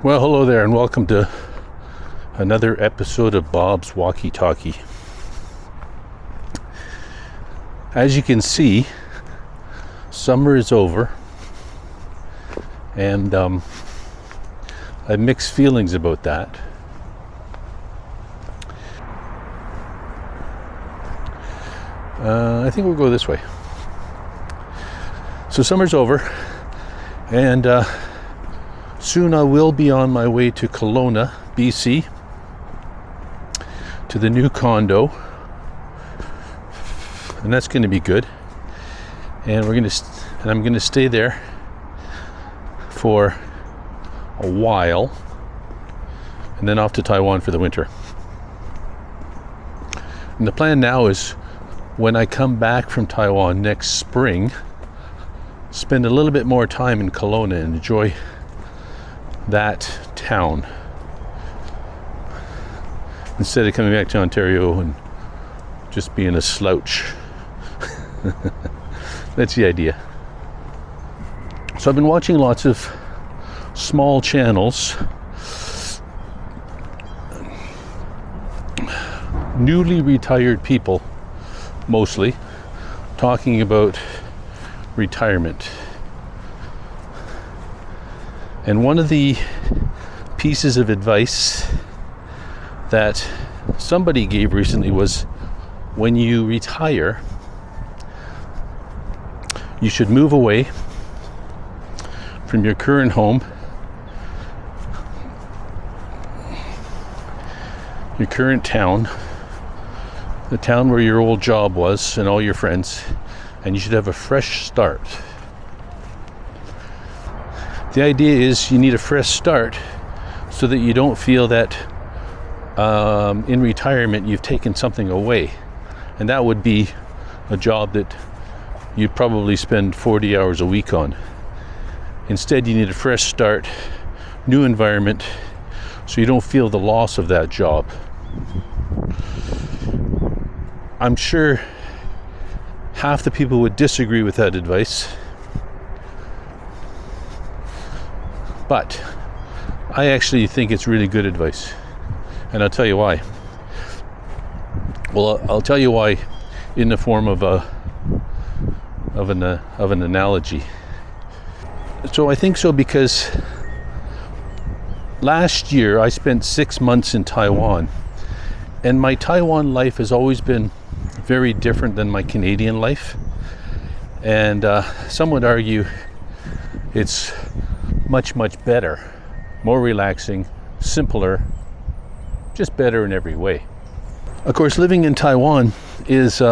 Well, hello there, and welcome to another episode of Bob's Walkie Talkie. As you can see, summer is over, and I have mixed feelings about that. I think we'll go this way. So summer's over, and soon I will be on my way to Kelowna, BC, to the new condo, and that's going to be good. And I'm going to stay there for a while, and then off to Taiwan for the winter. And the plan now is, when I come back from Taiwan next spring, spend a little bit more time in Kelowna and enjoy that town instead of coming back to Ontario and just being a slouch. That's the idea. So I've been watching lots of small channels, newly retired people mostly, talking about retirement. And one of the pieces of advice that somebody gave recently was, when you retire, you should move away from your current home, your current town, the town where your old job was and all your friends, and you should have a fresh start. The idea is you need a fresh start so that you don't feel that in retirement you've taken something away. And that would be a job that you'd probably spend 40 hours a week on. Instead, you need a fresh start, new environment, so you don't feel the loss of that job. I'm sure half the people would disagree with that advice, but I actually think it's really good advice, and I'll tell you why. Well, I'll tell you why in the form of an analogy. So I think so because last year I spent 6 months in Taiwan, and my Taiwan life has always been very different than my Canadian life, and some would argue it's much better, more relaxing, simpler, just better in every way. Of course, living in Taiwan is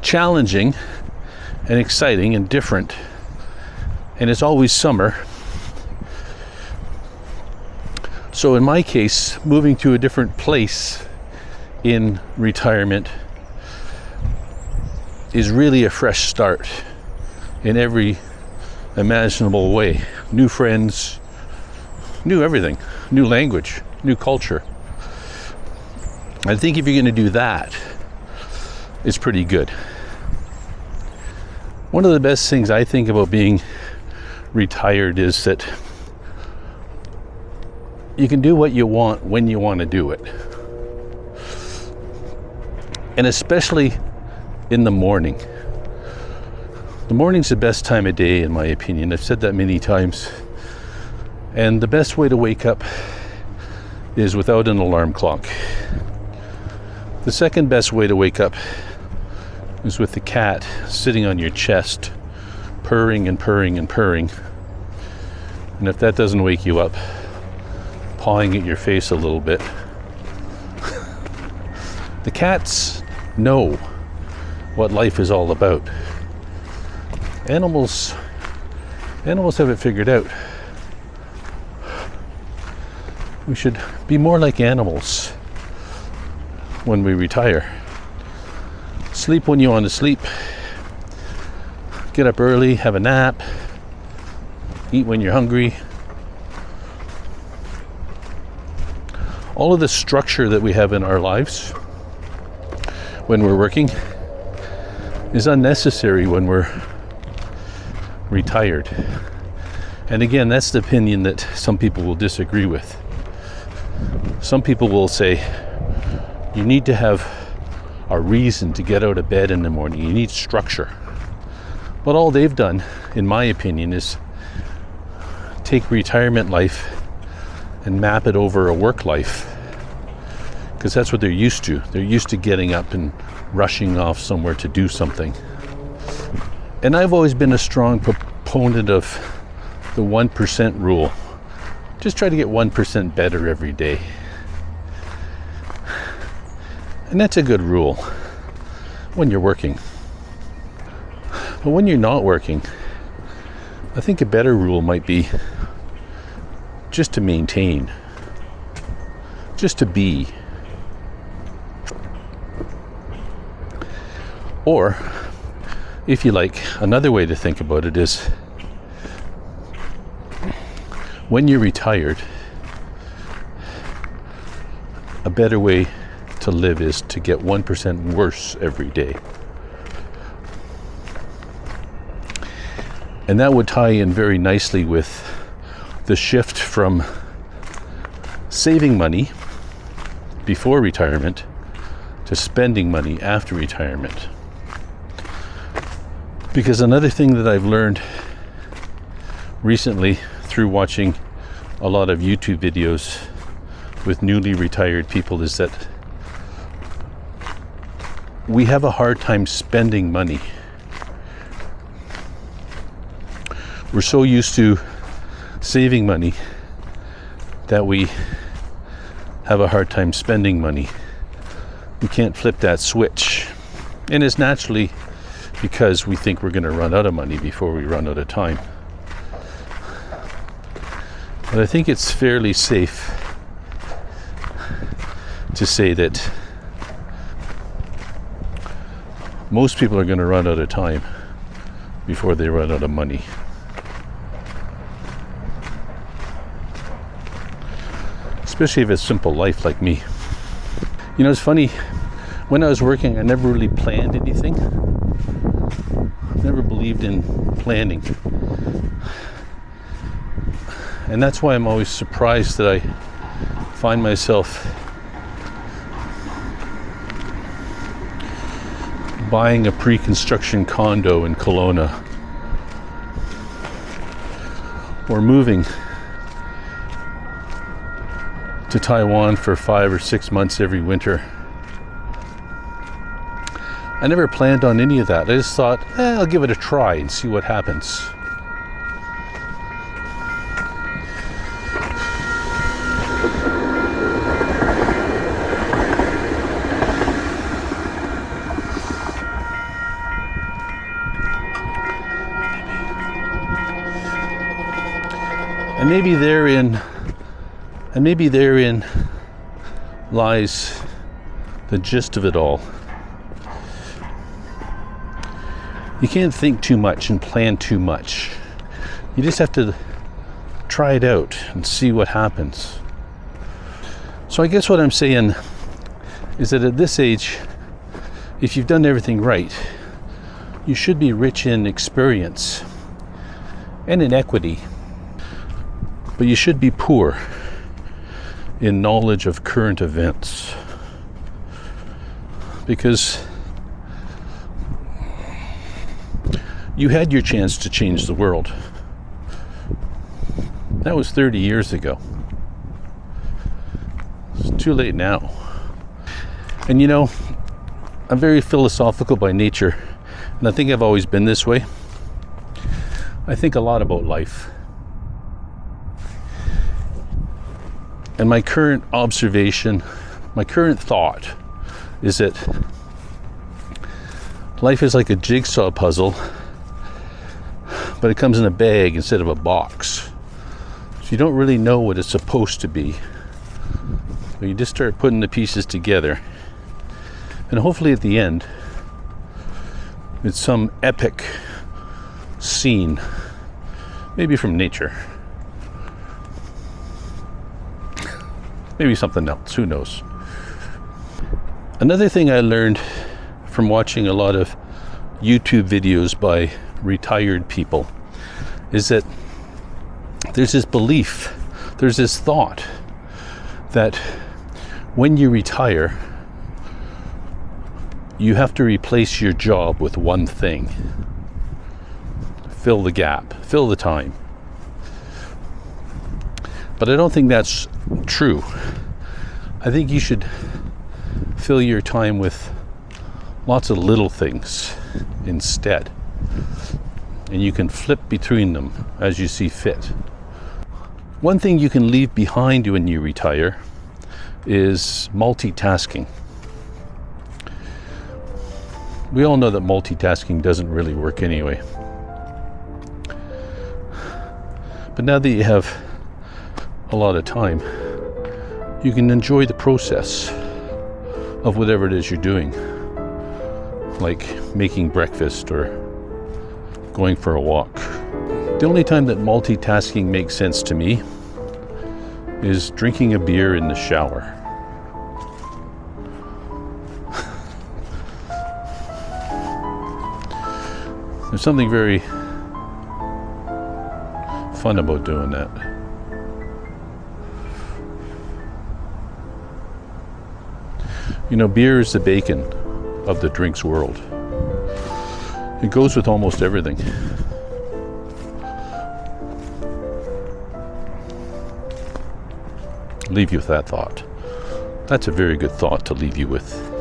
challenging and exciting and different, and it's always summer. So in my case, moving to a different place in retirement is really a fresh start in every imaginable way. New friends, new everything, new language, new culture. I think if you're going to do that, it's pretty good. One of the best things I think about being retired is that you can do what you want when you want to do it. And especially in the morning. The morning's the best time of day, in my opinion. I've said that many times. And the best way to wake up is without an alarm clock. The second best way to wake up is with the cat sitting on your chest, purring and purring and purring. And if that doesn't wake you up, pawing at your face a little bit. The cats know what life is all about. Animals have it figured out. We should be more like animals when we retire. Sleep when you want to sleep. Get up early, have a nap. Eat when you're hungry. All of the structure that we have in our lives when we're working is unnecessary when we're retired. And again, that's the opinion that some people will disagree with. Some people will say, you need to have a reason to get out of bed in the morning. You need structure. But all they've done, in my opinion, is take retirement life and map it over a work life. Because that's what they're used to. They're used to getting up and rushing off somewhere to do something. And I've always been a strong proponent of the 1% rule. Just try to get 1% better every day. And that's a good rule when you're working. But when you're not working, I think a better rule might be just to maintain, just to be. Or, if you like, another way to think about it is, when you're retired, a better way to live is to get 1% worse every day. And that would tie in very nicely with the shift from saving money before retirement to spending money after retirement. Because another thing that I've learned recently through watching a lot of YouTube videos with newly retired people is that we have a hard time spending money. We're so used to saving money that we have a hard time spending money. We can't flip that switch. And it's naturally because we think we're going to run out of money before we run out of time. But I think it's fairly safe to say that most people are going to run out of time before they run out of money. Especially if it's simple life like me. You know, it's funny, when I was working, I never really planned anything. Never believed in planning. And that's why I'm always surprised that I find myself buying a pre-construction condo in Kelowna, or moving to Taiwan for 5 or 6 months every winter. I never planned on any of that. I just thought, I'll give it a try and see what happens. And maybe therein lies the gist of it all. You can't think too much and plan too much. You just have to try it out and see what happens. So I guess what I'm saying is that at this age, if you've done everything right, you should be rich in experience and in equity. But you should be poor in knowledge of current events. Because you had your chance to change the world. That was 30 years ago. It's too late now. And you know, I'm very philosophical by nature, and I think I've always been this way. I think a lot about life. And my current observation, my current thought is that life is like a jigsaw puzzle, but it comes in a bag instead of a box. So you don't really know what it's supposed to be. But you just start putting the pieces together. And hopefully at the end, it's some epic scene, maybe from nature. Maybe something else, who knows. Another thing I learned from watching a lot of YouTube videos by retired people is that there's this belief, there's this thought that when you retire, you have to replace your job with one thing. Fill the gap, fill the time. But I don't think that's true. I think you should fill your time with lots of little things instead. And you can flip between them as you see fit. One thing you can leave behind when you retire is multitasking. We all know that multitasking doesn't really work anyway. But now that you have a lot of time, you can enjoy the process of whatever it is you're doing, like making breakfast or going for a walk. The only time that multitasking makes sense to me is drinking a beer in the shower. There's something very fun about doing that. You know, beer is the bacon of the drinks world. It goes with almost everything. Leave you with that thought. That's a very good thought to leave you with.